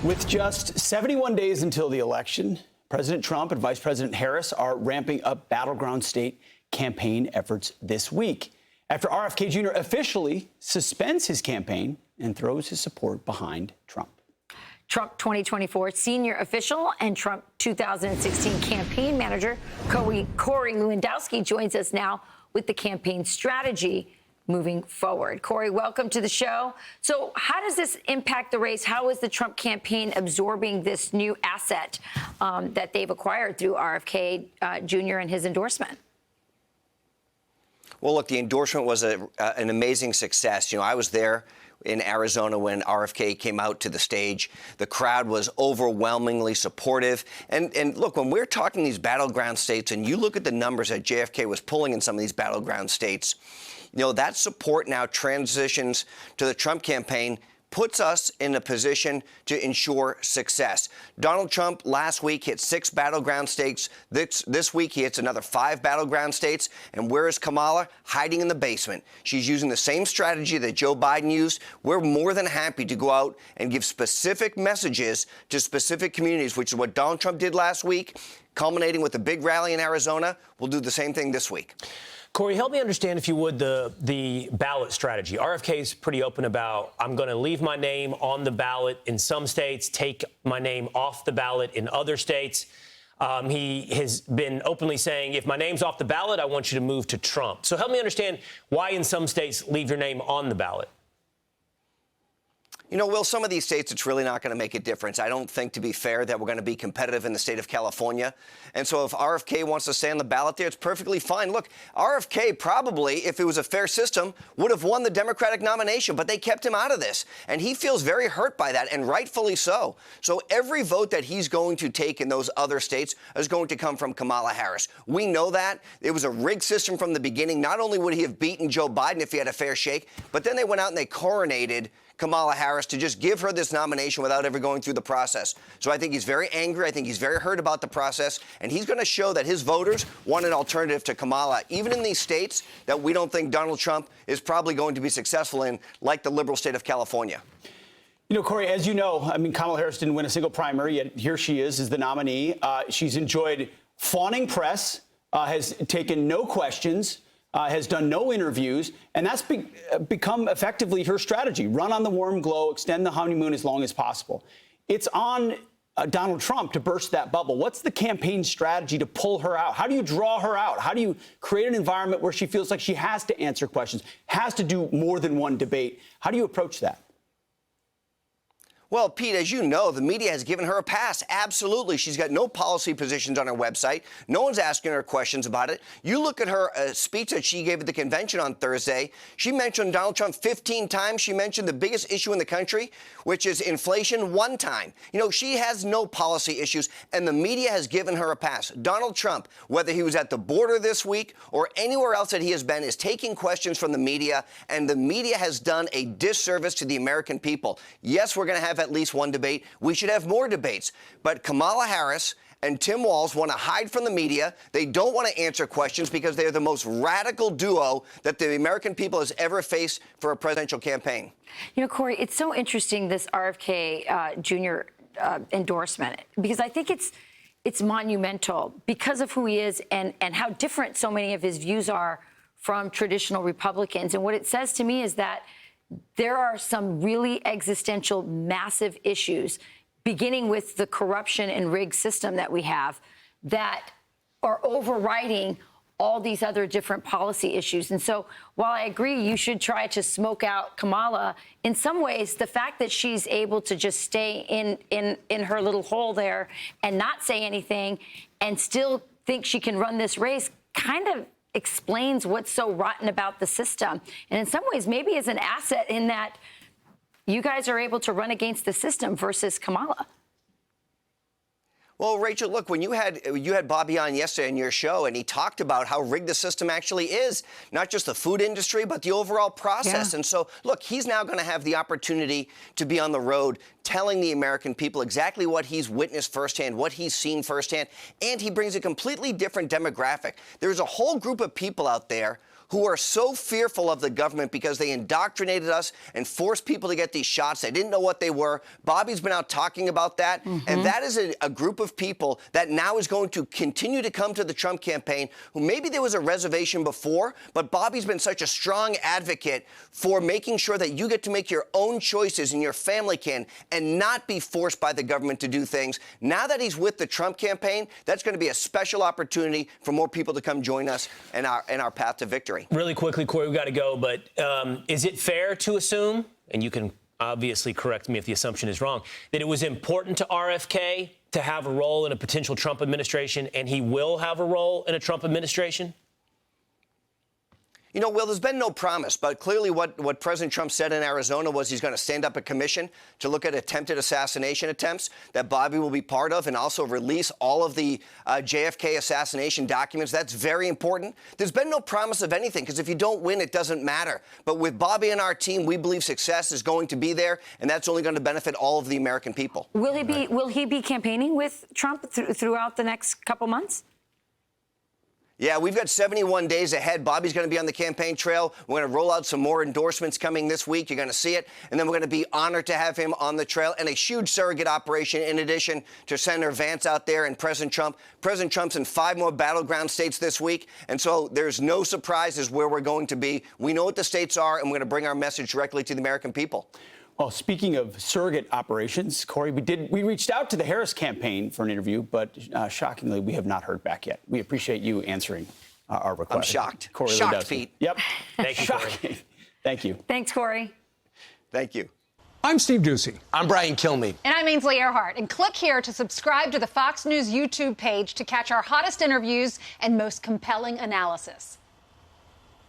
With just 71 days until the election, President Trump and Vice President Harris are ramping up battleground state campaign efforts this week after RFK Jr. officially suspends his campaign and throws his support behind Trump. Trump 2024 senior official and Trump 2016 campaign manager Corey Lewandowski joins us now with the campaign strategy moving forward. Corey, welcome to the show. So how does this impact the race? How is the Trump campaign absorbing this new asset that they've acquired through RFK Jr. and his endorsement? Well, look, the endorsement was an amazing success. You know, I was there in Arizona when RFK came out to the stage. The crowd was overwhelmingly supportive. And look, when we're talking these battleground states and you look at the numbers that JFK was pulling in some of these battleground states, you know, that support now transitions to the Trump campaign, puts us in a position to ensure success. Donald Trump last week hit 6 battleground states. This week he hits another 5 battleground states. And where is Kamala? Hiding in the basement. She's using the same strategy that Joe Biden used. We're more than happy to go out and give specific messages to specific communities, which is what Donald Trump did last week, culminating with a big rally in Arizona. We'll do the same thing this week. Corey, help me understand, if you would, the ballot strategy. RFK is pretty open about, I'm going to leave my name on the ballot in some states, take my name off the ballot in other states. He has been openly saying, if my name's off the ballot, I want you to move to Trump. So help me understand why in some states leave your name on the ballot. You know, Will, some of these states, it's really not going to make a difference. I don't think, to be fair, that we're going to be competitive in the state of California. And so if RFK wants to stay on the ballot there, it's perfectly fine. Look, RFK probably, if it was a fair system, would have won the Democratic nomination, but they kept him out of this. And he feels very hurt by that, and rightfully so. So every vote that he's going to take in those other states is going to come from Kamala Harris. We know that. It was a rigged system from the beginning. Not only would he have beaten Joe Biden if he had a fair shake, but then they went out and they coronated Kamala Harris to just give her this nomination without ever going through the process. So I think he's very angry. I think he's very hurt about the process. And he's going to show that his voters want an alternative to Kamala, even in these states that we don't think Donald Trump is probably going to be successful in, like the liberal state of California. You know, Corey, as you know, I mean, Kamala Harris didn't win a single primary, yet here she is the nominee. She's enjoyed fawning press, has taken no questions, has done no interviews, and that's become effectively her strategy. Run on the warm glow, extend the honeymoon as long as possible. It's on Donald Trump to burst that bubble. What's the campaign strategy to pull her out? How do you draw her out? How do you create an environment where she feels like she has to answer questions, has to do more than one debate? How do you approach that? Well, Pete, as you know, the media has given her a pass. Absolutely. She's got no policy positions on her website. No one's asking her questions about it. You look at her speech that she gave at the convention on Thursday. She mentioned Donald Trump 15 times. She mentioned the biggest issue in the country, which is inflation, 1 time. You know, she has no policy issues, and the media has given her a pass. Donald Trump, whether he was at the border this week or anywhere else that he has been, is taking questions from the media, and the media has done a disservice to the American people. Yes, we're going to have at least one debate. We should have more debates. But Kamala Harris and Tim Walz want to hide from the media. They don't want to answer questions because they're the most radical duo that the American people has ever faced for a presidential campaign. You know, Corey, it's so interesting, this RFK Jr. Endorsement, because I think it's monumental because of who he is and how different so many of his views are from traditional Republicans. And what it says to me is that there are some really existential, massive issues, beginning with the corruption and rigged system that we have, that are overriding all these other different policy issues. And so while I agree you should try to smoke out Kamala, in some ways, the fact that she's able to just stay in her little hole there and not say anything and still think she can run this race kind of explains what's so rotten about the system. And in some ways, maybe is an asset in that you guys are able to run against the system versus Kamala. Well, Rachel, look, when you had Bobby on yesterday on your show, and he talked about how rigged the system actually is, not just the food industry, but the overall process. Yeah. And so, look, he's now going to have the opportunity to be on the road telling the American people exactly what he's witnessed firsthand, what he's seen firsthand, and he brings a completely different demographic. There's a whole group of people out there who are so fearful of the government because they indoctrinated us and forced people to get these shots. They didn't know what they were. Bobby's been out talking about that. And that is a group of people that now is going to continue to come to the Trump campaign, who maybe there was a reservation before, but Bobby's been such a strong advocate for making sure that you get to make your own choices and your family can, and not be forced by the government to do things. Now that he's with the Trump campaign, that's going to be a special opportunity for more people to come join us in our path to victory. Really quickly, Corey, we've got to go, but is it fair to assume, and you can obviously correct me if the assumption is wrong, that it was important to RFK to have a role in a potential Trump administration, and he will have a role in a Trump administration? You know, Will, there's been no promise, but clearly what President Trump said in Arizona was he's going to stand up a commission to look at attempted assassination attempts that Bobby will be part of, and also release all of the JFK assassination documents. That's very important. There's been no promise of anything, because if you don't win, it doesn't matter. But with Bobby and our team, we believe success is going to be there, and that's only going to benefit all of the American people. Will he be campaigning with Trump throughout the next couple months? Yeah, we've got 71 days ahead. Bobby's going to be on the campaign trail. We're going to roll out some more endorsements coming this week. You're going to see it. And then we're going to be honored to have him on the trail, and a huge surrogate operation in addition to Senator Vance out there and President Trump. President Trump's in 5 more battleground states this week. And so there's no surprises where we're going to be. We know what the states are, and we're going to bring our message directly to the American people. Well, speaking of surrogate operations, Corey, we reached out to the Harris campaign for an interview, but shockingly, we have not heard back yet. We appreciate you answering our request. I'm shocked. Corey Shocked, Lewandowski. Pete. Yep. Thank you, Corey. Shocking. Thank you. Thanks, Corey. Thank you. I'm Steve Ducey. I'm Brian Kilmeade. And I'm Ainsley Earhart. And click here to subscribe to the Fox News YouTube page to catch our hottest interviews and most compelling analysis.